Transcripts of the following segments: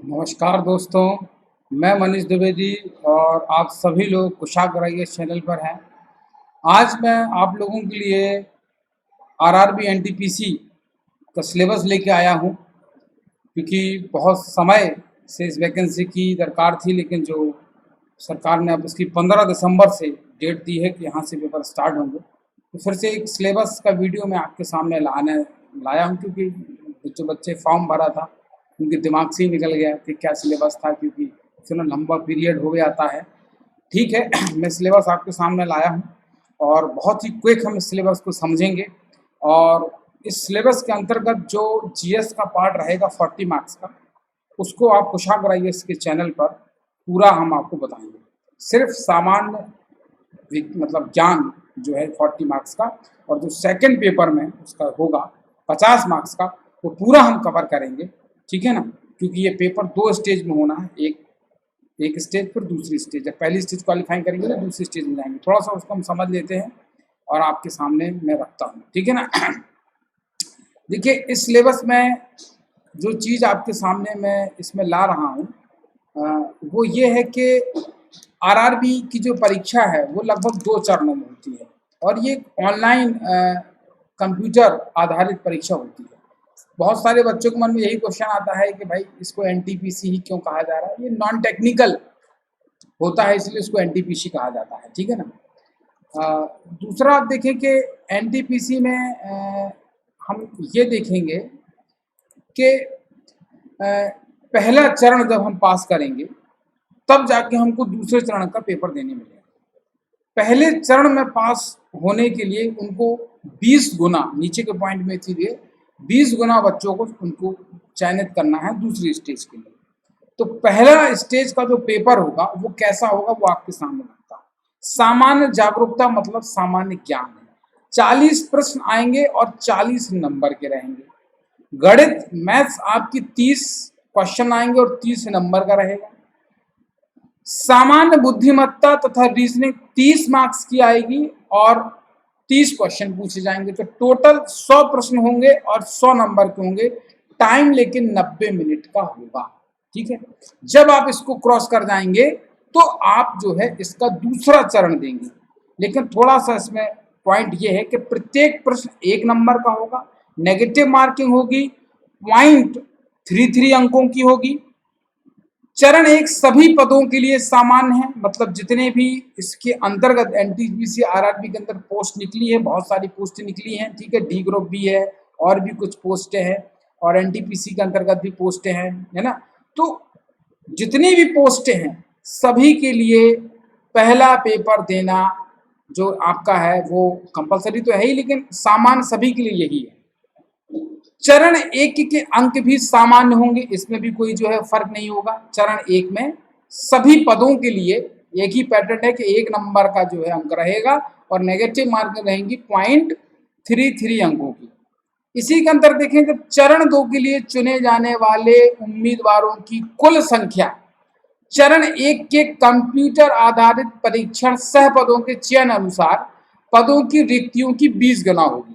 नमस्कार दोस्तों, मैं मनीष द्विवेदी और आप सभी लोग कुशाग्र आईएएस चैनल पर हैं। आज मैं आप लोगों के लिए आरआरबी एनटीपीसी का सिलेबस लेके आया हूं, क्योंकि बहुत समय से इस वैकेंसी की दरकार थी, लेकिन जो सरकार ने अब इसकी 15 दिसंबर से डेट दी है कि यहाँ से पेपर स्टार्ट होंगे। तो फिर से एक सिलेबस का वीडियो मैं आपके सामने लाया हूँ, क्योंकि जो बच्चे फॉर्म भरा था उनके दिमाग से ही निकल गया कि क्या सिलेबस था, क्योंकि इतना लंबा पीरियड हो जाता है। ठीक है, मैं सिलेबस आपके सामने लाया हूँ और बहुत ही क्विक हम इस सिलेबस को समझेंगे। और इस सिलेबस के अंतर्गत जो जीएस का पार्ट रहेगा 40 मार्क्स का, उसको आप कुशाग्र आईएएस के चैनल पर पूरा हम आपको बताएंगे। सिर्फ सामान्य मतलब ज्ञान जो है 40 मार्क्स का, और जो सेकंड पेपर में उसका होगा 50 मार्क्स का, वो पूरा हम कवर करेंगे। ठीक है ना, क्योंकि ये पेपर 2 स्टेज में होना है, एक स्टेज पर दूसरी स्टेज। जब पहली स्टेज क्वालिफाई करेंगे तो दूसरी स्टेज में जाएंगे। थोड़ा सा उसको हम समझ लेते हैं और आपके सामने मैं रखता हूँ। ठीक है ना। देखिए, इस सिलेबस में जो चीज़ आपके सामने मैं इसमें ला रहा हूँ वो ये है कि आरआरबी की जो परीक्षा है वो लगभग 2 चरणों में होती है, और ये ऑनलाइन कंप्यूटर आधारित परीक्षा होती है। बहुत सारे बच्चों के मन में यही क्वेश्चन आता है कि भाई इसको एनटीपीसी ही क्यों कहा जा रहा है। ये नॉन टेक्निकल होता है, इसलिए इसको एनटीपीसी कहा जाता है। ठीक है ना। दूसरा आप देखें कि एनटीपीसी में हम ये देखेंगे कि पहला चरण जब हम पास करेंगे तब जाके हमको दूसरे चरण का पेपर देने मिलेगा। पहले चरण में पास होने के लिए उनको 20 गुना, नीचे के पॉइंट में इसीलिए 20 गुना बच्चों को उनको चयनित करना है दूसरी स्टेज के लिए। तो पहला स्टेज का जो पेपर होगा वो कैसा होगा वो आपके सामने रखता है। सामान्य जागरूकता मतलब सामान्य ज्ञान है। 40 प्रश्न आएंगे और 40 नंबर के रहेंगे। गणित मैथ्स आपकी 30 क्वेश्चन आएंगे और 30 नंबर का रहेगा। सामान्य बुद्धिमत्ता तथा रीजनिंग 30 मार्क्स की आएगी और 30 क्वेश्चन पूछे जाएंगे। तो टोटल 100 प्रश्न होंगे और 100 नंबर के होंगे। टाइम लेकिन 90 मिनट का होगा। ठीक है, जब आप इसको क्रॉस कर जाएंगे तो आप जो है इसका दूसरा चरण देंगे। लेकिन थोड़ा सा इसमें पॉइंट ये है कि प्रत्येक प्रश्न 1 नंबर का होगा, नेगेटिव मार्किंग होगी, पॉइंट 33 अंकों की होगी। चरण 1 सभी पदों के लिए सामान्य है, मतलब जितने भी इसके अंतर्गत एनटीपीसी आरआरबी के अंदर पोस्ट निकली है, बहुत सारी पोस्टें निकली हैं। ठीक है, डी ग्रुप भी है और भी कुछ पोस्टें हैं, और एनटीपीसी के अंतर्गत भी पोस्टें हैं, है ना। तो जितनी भी पोस्टें हैं सभी के लिए पहला पेपर देना जो आपका है वो कंपलसरी तो है ही, लेकिन सामान्य सभी के लिए यही है। चरण 1 के अंक भी सामान्य होंगे, इसमें भी कोई जो है फर्क नहीं होगा। चरण 1 में सभी पदों के लिए एक ही पैटर्न है कि 1 नंबर का जो है अंक रहेगा और नेगेटिव मार्किंग रहेंगी 0.33 अंकों की। इसी के अंतर देखें कि चरण 2 के लिए चुने जाने वाले उम्मीदवारों की कुल संख्या चरण 1 के कंप्यूटर आधारित परीक्षण सह पदों के चयन अनुसार पदों की रिक्तियों की 20 गुना होगी।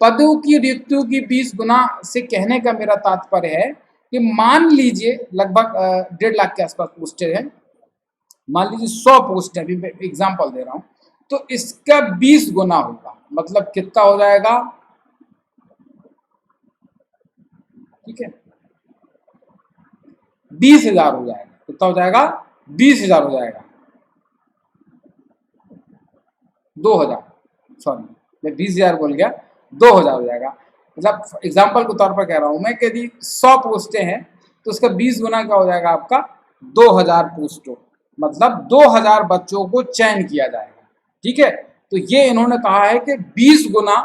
पदों की रिक्तियों की 20 गुना से कहने का मेरा तात्पर्य है कि मान लीजिए लगभग 1.5 लाख के आसपास पोस्टें हैं, मान लीजिए 100 पोस्ट है, अभी मैं एग्जाम्पल दे रहा हूं, तो इसका 20 गुना होगा, मतलब कितना हो जाएगा। ठीक है, 20,000 हो जाएगा। कितना हो जाएगा? 20,000 हो जाएगा। 2,000, सॉरी मैं 20,000 बोल गया, 2,000 हो जाएगा। मतलब एग्जाम्पल के तौर पर कह रहा हूं मैं कि यदि 100 पोस्टें हैं तो उसका 20 गुना क्या हो जाएगा आपका? 2,000 पोस्टों, मतलब 2,000 बच्चों को चयन किया जाएगा। ठीक है, तो ये इन्होंने कहा है कि 20 गुना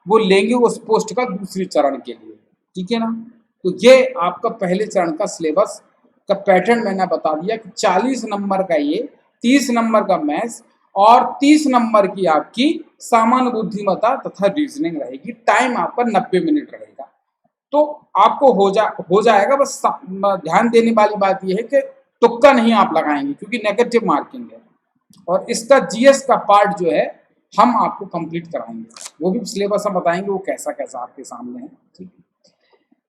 वो लेंगे उस पोस्ट का दूसरे चरण के लिए। ठीक है ना। तो ये आपका पहले चरण का सिलेबस का पैटर्न मैंने बता दिया कि 40 नंबर का ये, 30 नंबर का मैथ्स और 30 नंबर की आपकी सामान्य बुद्धिमत्ता तथा रीजनिंग रहेगी। टाइम आपका 90 मिनट रहेगा। तो आपको हो जाएगा। बस ध्यान देने वाली बात यह है कि तुक्का नहीं आप लगाएंगे, क्योंकि नेगेटिव मार्किंग है। और इसका जीएस का पार्ट जो है हम आपको कंप्लीट कराएंगे, वो भी सिलेबस हम बताएंगे वो कैसा कैसा आपके सामने है। ठीक है,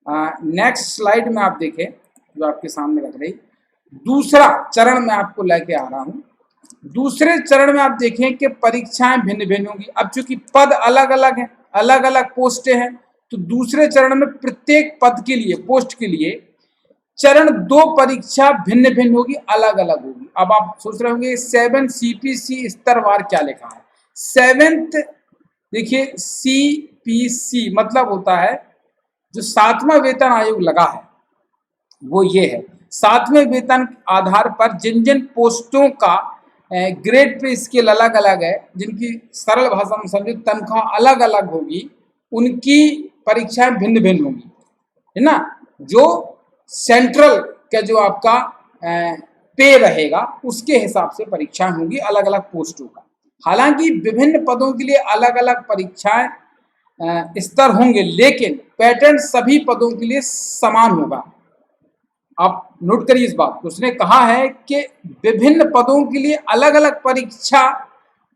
नेक्स्ट स्लाइड में आप देखें जो आपके सामने रख रही। दूसरा चरण मैं आपको लेके आ रहा हूँ। दूसरे चरण में आप देखें कि परीक्षाएं भिन्न भिन्न होंगी। अब चूंकि पद अलग अलग हैं, अलग अलग पोस्टें हैं, तो दूसरे चरण में प्रत्येक पद के लिए, पोस्ट के लिए चरण 2 परीक्षा भिन्न भिन्न होगी, अलग अलग होगी। अब आप सोच रहे होंगे 7 CPC स्तरवार क्या लिखा है। 7th देखिए, CPC मतलब होता है जो 7वां वेतन आयोग लगा है, वो ये है 7वें वेतन आधार पर जिन जिन पोस्टों का ग्रेड पे स्केल अलग अलग है, जिनकी सरल भाषा में समझे तनख्वाह अलग अलग होगी, उनकी परीक्षाएं भिन्न भिन्न होंगी, है ना। जो सेंट्रल का जो आपका पे रहेगा उसके हिसाब से परीक्षाएं होंगी अलग अलग पोस्टों का। हालांकि विभिन्न पदों के लिए अलग अलग परीक्षाएं स्तर होंगे, लेकिन पैटर्न सभी पदों के लिए समान होगा। आप नोट करिए इस बात को। उसने कहा है कि विभिन्न पदों के लिए अलग अलग परीक्षा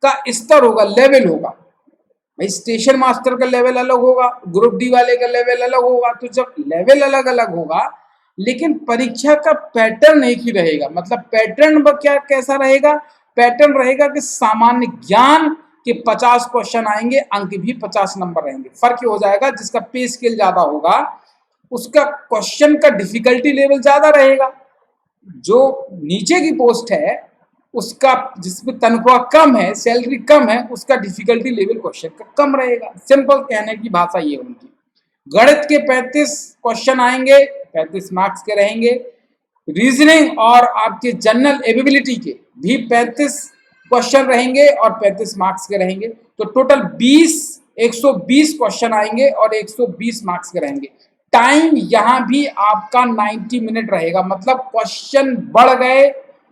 का स्तर होगा, लेवल होगा। भाई स्टेशन मास्टर का लेवल अलग होगा, ग्रुप डी वाले का लेवल अलग होगा। तो जब लेवल अलग अलग होगा, लेकिन परीक्षा का पैटर्न एक ही रहेगा। मतलब पैटर्न क्या कैसा रहेगा? पैटर्न रहेगा कि सामान्य ज्ञान के 50 क्वेश्चन आएंगे, अंक भी 50 नंबर रहेंगे। फर्क ये हो जाएगा, जिसका पे स्केल ज्यादा होगा उसका क्वेश्चन का डिफिकल्टी लेवल ज्यादा रहेगा। जो नीचे की पोस्ट है उसका, जिसमें तनख्वाह कम है, सैलरी कम है, उसका डिफिकल्टी लेवल क्वेश्चन का कम रहेगा। सिंपल कहने की भाषा ये उनकी। गणित के 35 क्वेश्चन आएंगे, 35 मार्क्स के रहेंगे। रीजनिंग और आपके जनरल एबिलिटी के भी 35 क्वेश्चन रहेंगे और 35 मार्क्स के रहेंगे। तो टोटल 120 क्वेश्चन आएंगे और 120 मार्क्स के रहेंगे। टाइम यहाँ भी आपका 90 मिनट रहेगा। मतलब क्वेश्चन बढ़ गए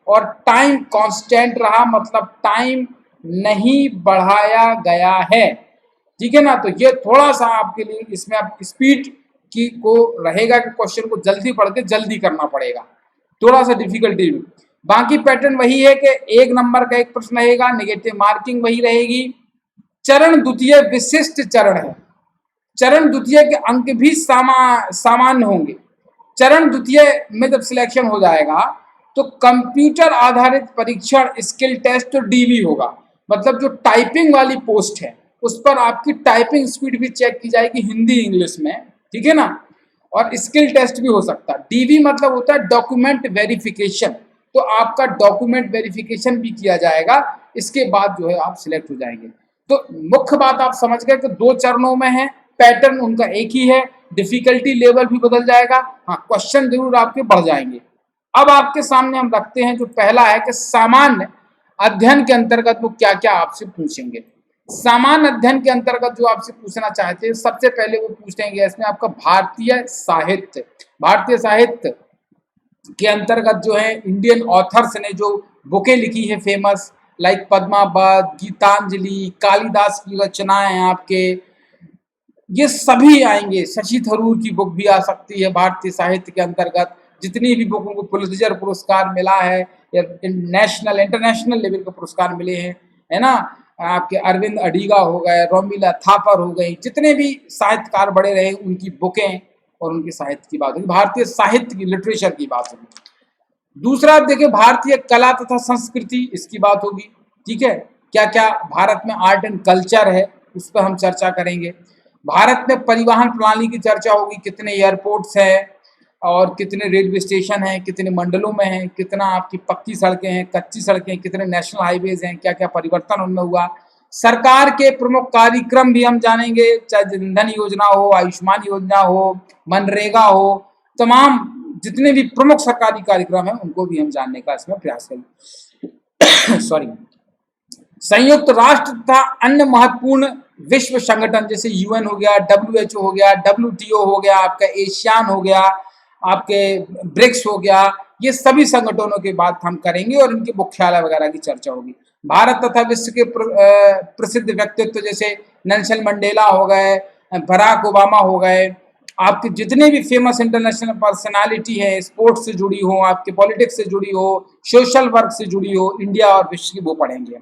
और टाइम कांस्टेंट रहा, मतलब टाइम नहीं बढ़ाया गया है। ठीक है ना। तो ये थोड़ा सा आपके लिए, इसमें आप स्पीड की को रहेगा कि क्वेश्चन को जल्दी पढ़ के जल्दी करना पड़ेगा, थोड़ा सा डिफिकल्टी। बाकी पैटर्न वही है कि 1 नंबर का 1 प्रश्न रहेगा, नेगेटिव मार्किंग वही रहेगी। चरण द्वितीय विशिष्ट चरण है। चरण द्वितीय के अंक भी सामान्य होंगे। चरण द्वितीय में जब सिलेक्शन हो जाएगा तो कंप्यूटर आधारित परीक्षण, स्किल टेस्ट और डीवी होगा। मतलब जो टाइपिंग वाली पोस्ट है उस पर आपकी टाइपिंग स्पीड भी चेक की जाएगी, हिंदी इंग्लिश में, ठीक है ना। और स्किल टेस्ट भी हो सकता है। डीवी मतलब होता है डॉक्यूमेंट वेरिफिकेशन, तो आपका डॉक्यूमेंट वेरिफिकेशन भी किया जाएगा। इसके बाद जो है आप सिलेक्ट हो जाएंगे। तो मुख्य बात आप समझ गए कि 2 चरणों में है, पैटर्न उनका एक ही है, डिफिकल्टी लेवल भी बदल जाएगा, हाँ क्वेश्चन जरूर आपके बढ़ जाएंगे। अब आपके सामने हम रखते हैं जो पहला है कि सामान्य अध्ययन के अंतर्गत वो क्या क्या आपसे पूछेंगे। सामान्य अध्ययन के अंतर्गत जो आपसे पूछना चाहते हैं, सबसे पहले वो पूछेंगे इसमें आपका भारतीय साहित्य। भारतीय साहित्य के अंतर्गत जो है इंडियन ऑथर्स ने जो बुकें लिखी है फेमस, लाइक पद्मावत, गीतांजलि, कालिदास की रचनाएं आपके, ये सभी आएंगे। शशि थरूर की बुक भी आ सकती है भारतीय साहित्य के अंतर्गत। जितनी भी बुकों को पुलित्जर पुरस्कार मिला है या नेशनल इंटरनेशनल लेवल का पुरस्कार मिले हैं, है ना, आपके अरविंद अडिगा हो गए, रोमिला थापर हो गई, जितने भी साहित्यकार बड़े रहे उनकी बुकें और उनके साहित्य की बात होगी, भारतीय साहित्य की, लिटरेचर की बात होगी। दूसरा आप देखिए भारतीय कला तथा संस्कृति, इसकी बात होगी। ठीक है, क्या क्या भारत में आर्ट एंड कल्चर है उस पर हम चर्चा करेंगे। भारत में परिवहन प्रणाली की चर्चा होगी, कितने एयरपोर्ट्स हैं और कितने रेलवे स्टेशन हैं, कितने मंडलों में हैं, कितना आपकी पक्की सड़कें हैं, कच्ची सड़कें, कितने नेशनल हाईवेज हैं, क्या क्या परिवर्तन उनमें हुआ। सरकार के प्रमुख कार्यक्रम भी हम जानेंगे, चाहे जनधन योजना हो, आयुष्मान योजना हो, मनरेगा हो, तमाम जितने भी प्रमुख सरकारी कार्यक्रम हैं उनको भी हम जानने का इसमें प्रयास करेंगे। सॉरी। संयुक्त राष्ट्र तथा अन्य महत्वपूर्ण विश्व संगठन जैसे यूएन हो गया, WHO हो गया, WTO हो गया, आपका एशियान हो गया, आपके ब्रिक्स हो गया, ये सभी संगठनों की बात हम करेंगे और इनके मुख्यालय वगैरह की चर्चा होगी। भारत तथा विश्व के प्रसिद्ध व्यक्तित्व जैसे नेल्सन मंडेला हो गए, बराक ओबामा हो गए, आपके जितने भी फेमस इंटरनेशनल पर्सनालिटी है, स्पोर्ट्स से जुड़ी हो, आपके पॉलिटिक्स से जुड़ी हो, सोशल वर्क से जुड़ी हो, इंडिया और विश्व की, वो पढ़ेंगे।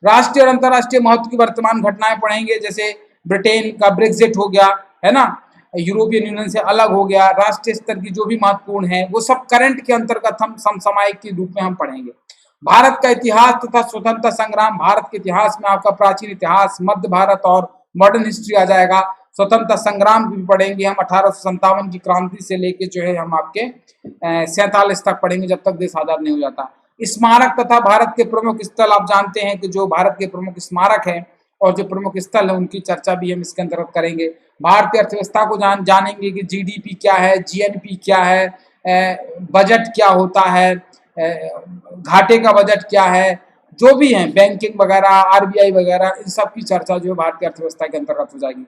राष्ट्रीय और अंतर्राष्ट्रीय महत्व की वर्तमान घटनाएं पढ़ेंगे, जैसे ब्रिटेन का ब्रेक्जिट हो गया, है ना, यूरोपियन यूनियन से अलग हो गया, राष्ट्रीय स्तर की जो भी महत्वपूर्ण है वो सब करंट के अंतर्गत हम समसामयिक के रूप में हम पढ़ेंगे। भारत का इतिहास तथा स्वतंत्रता संग्राम, भारत के इतिहास में आपका प्राचीन इतिहास, मध्य भारत और मॉडर्न हिस्ट्री आ जाएगा। स्वतंत्रता संग्राम भी पढ़ेंगे हम, 1857 की क्रांति से लेके जो है हम आपके 47 तक पढ़ेंगे, जब तक देश आजाद नहीं हो जाता। स्मारक तथा भारत के प्रमुख स्थल, आप जानते हैं कि जो भारत के प्रमुख स्मारक हैं और जो प्रमुख स्थल है उनकी चर्चा भी हम इसके अंतर्गत करेंगे। भारतीय अर्थव्यवस्था को जानेंगे कि जीडीपी क्या है, जीएनपी क्या है, बजट क्या होता है, घाटे का बजट क्या है, जो भी है बैंकिंग वगैरह, आरबीआई वगैरह, इन सब की चर्चा जो है भारतीय अर्थव्यवस्था के अंतर्गत हो जाएगी।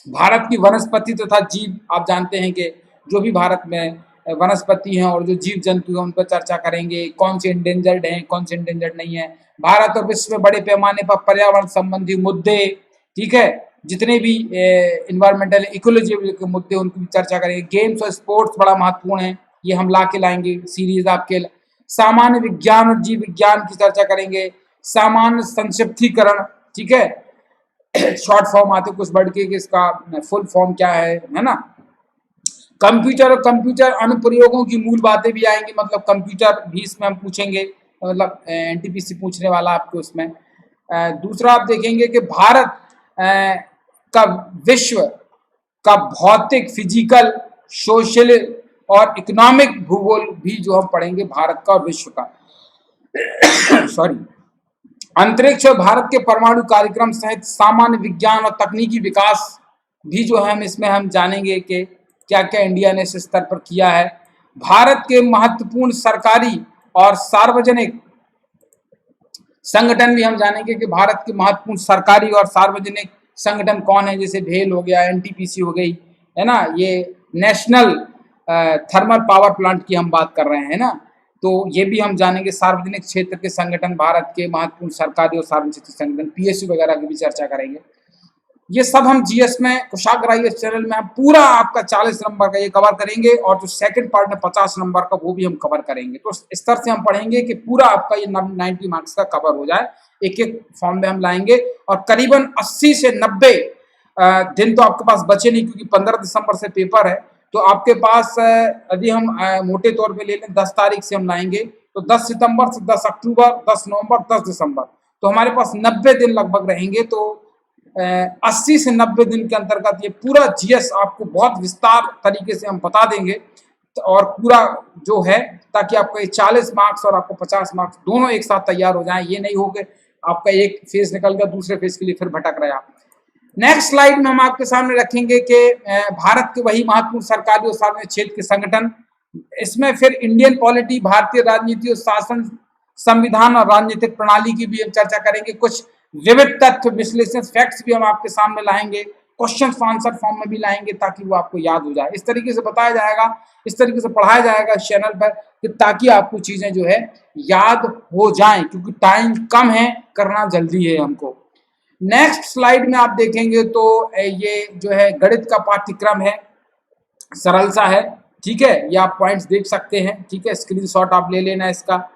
भारत की वनस्पति तथा जीव, आप जानते हैं कि जो भी भारत में वनस्पति हैं और जो जीव जंतु हैं उन पर चर्चा करेंगे, कौन से इंडेंजर्ड हैं, कौन से इंडेंजर्ड नहीं है। भारत और विश्व में बड़े पैमाने पर पर्यावरण संबंधी मुद्दे, ठीक है, जितने भी इन्वायरमेंटल इकोलॉजी के मुद्दे उनकी भी चर्चा करेंगे। गेम्स और स्पोर्ट्स बड़ा महत्वपूर्ण है, ये हम ला के लाएंगे सीरीज आपके। सामान्य विज्ञान और जीव विज्ञान की चर्चा करेंगे। सामान्य संक्षिप्तीकरण, ठीक है, शॉर्ट फॉर्म आते कुछ वर्ड के कि इसका फुल फॉर्म क्या है ना। कंप्यूटर और कंप्यूटर अनुप्रयोगों की मूल बातें भी आएंगी, मतलब कंप्यूटर भी इसमें हम पूछेंगे, मतलब एनटीपीसी पूछने वाला आपको उसमें। दूसरा आप देखेंगे कि भारत का विश्व का भौतिक, फिजिकल, सोशल और इकोनॉमिक भूगोल भी जो हम पढ़ेंगे भारत का और विश्व का। सॉरी। अंतरिक्ष और भारत के परमाणु कार्यक्रम सहित सामान्य विज्ञान और तकनीकी विकास भी जो है हम इसमें हम जानेंगे कि क्या क्या इंडिया ने इस स्तर पर किया है। भारत के महत्वपूर्ण सरकारी और सार्वजनिक संगठन भी हम जानेंगे कि भारत के महत्वपूर्ण सरकारी और सार्वजनिक संगठन कौन है, जैसे भेल हो गया, एनटीपीसी हो गई, है ना, ये नेशनल थर्मल पावर प्लांट की हम बात कर रहे हैं ना, तो ये भी हम जानेंगे। सार्वजनिक क्षेत्र के संगठन, भारत के महत्वपूर्ण सरकारी और सार्वजनिक संगठन, पीएसयू वगैरह की भी चर्चा करेंगे। ये सब हम जीएस में, कुशाग्र आईएएस चैनल में हम पूरा आपका 40 नंबर का ये कवर करेंगे, और जो सेकंड पार्ट में 50 नंबर का वो भी हम कवर करेंगे। तो इस तरह से हम पढ़ेंगे कि पूरा आपका ये 90 मार्क्स का कवर हो जाए, एक एक फॉर्म में हम लाएंगे। और करीबन 80 से 90 दिन तो आपके पास बचे नहीं, क्योंकि 15 दिसंबर से पेपर है। तो आपके पास यदि हम मोटे तौर पे ले लें 10 तारीख से हम लाएंगे, तो 10 सितंबर से 10 अक्टूबर, 10 नवंबर, 10 दिसंबर, तो हमारे पास 90 दिन लगभग रहेंगे। तो 80 से 90 दिन के अंतर्गत ये पूरा जीएस आपको बहुत विस्तार तरीके से हम बता देंगे, और पूरा जो है, ताकि आपका ये 40 मार्क्स और आपको 50 मार्क्स दोनों एक साथ तैयार हो जाएं। ये नहीं हो कि आपका एक फेज निकल गया, दूसरे फेज के लिए फिर भटक रहे आप। नेक्स्ट स्लाइड में हम आपके सामने रखेंगे कि भारत के वही महत्वपूर्ण सरकारी और सार्वजनिक क्षेत्र के संगठन, इसमें फिर इंडियन पॉलिटी, भारतीय राजनीति और शासन, संविधान और राजनीतिक प्रणाली की भी हम चर्चा करेंगे। कुछ विविध तथ्य, विश्लेषण, फैक्ट्स भी हम आपके सामने लाएंगे, क्वेश्चन आंसर फॉर्म में भी लाएंगे, ताकि वो आपको याद हो जाए। इस तरीके से बताया जाएगा, इस तरीके से पढ़ाया जाएगा इस चैनल पर, कि ताकि आपको चीजें जो है याद हो जाएं, क्योंकि टाइम कम है, करना जल्दी है हमको। नेक्स्ट स्लाइड में आप देखेंगे तो ये जो है गणित का पाठ्यक्रम है, सरल सा है, ठीक है, ये आप पॉइंट्स देख सकते हैं, ठीक है, स्क्रीनशॉट आप ले लेना इसका।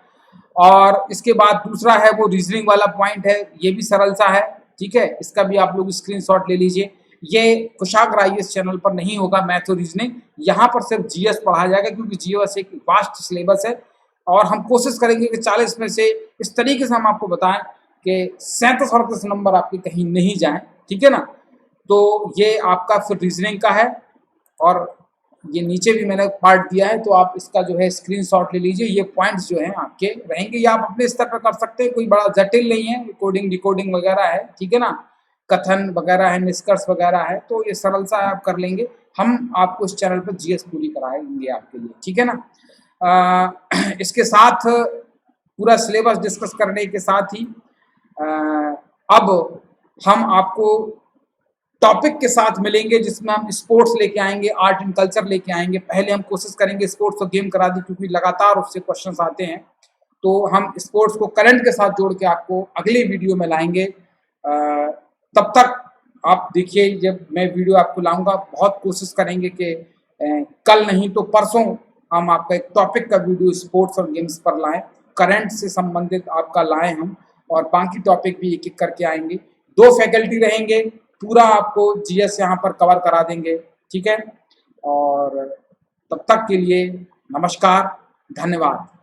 और इसके बाद दूसरा है वो रीजनिंग वाला पॉइंट है, ये भी सरल सा है, ठीक है, इसका भी आप लोग स्क्रीनशॉट ले लीजिए। ये कुशाग्र आईएएस चैनल पर नहीं होगा मैथ और रीजनिंग, यहाँ पर सिर्फ जीएस पढ़ाया जाएगा, क्योंकि जीएस एक वास्ट सिलेबस है, और हम कोशिश करेंगे कि 40 में से इस तरीके से हम आपको बताएं कि 37-38 नंबर आपके कहीं नहीं जाएं, ठीक है ना। तो ये आपका फिर रीजनिंग का है, और ये नीचे भी मैंने पार्ट दिया है, तो आप इसका जो है स्क्रीनशॉट ले लीजिए। ये पॉइंट्स जो हैं आपके रहेंगे, ये आप अपने स्तर पर कर सकते हैं, कोई बड़ा जटिल नहीं है, कोडिंग डिकोडिंग वगैरह है, ठीक है ना, कथन वगैरह है, निष्कर्ष वगैरह है, तो ये सरल सा आप कर लेंगे। हम आपको इस चैनल पर जीएस पूरी कराएंगे आपके लिए, ठीक है ना। इसके साथ पूरा सिलेबस डिस्कस करने के साथ ही अब हम आपको टॉपिक के साथ मिलेंगे, जिसमें हम स्पोर्ट्स लेके आएंगे, आर्ट एंड कल्चर लेके आएंगे। पहले हम कोशिश करेंगे स्पोर्ट्स और गेम करा दी, क्योंकि लगातार उससे क्वेश्चंस आते हैं, तो हम स्पोर्ट्स को करंट के साथ जोड़ के आपको अगले वीडियो में लाएंगे। तब तक आप देखिए, जब मैं वीडियो आपको लाऊंगा, बहुत कोशिश करेंगे कि कल नहीं तो परसों हम आपका एक टॉपिक का वीडियो स्पोर्ट्स और गेम्स पर लाएं, करंट से संबंधित आपका लाएं हम, और बाकी टॉपिक भी एक एक करके आएंगे। 2 फैकल्टी रहेंगे, पूरा आपको जीएस यहाँ पर कवर करा देंगे। ठीक है? और तब तक के लिए नमस्कार, धन्यवाद।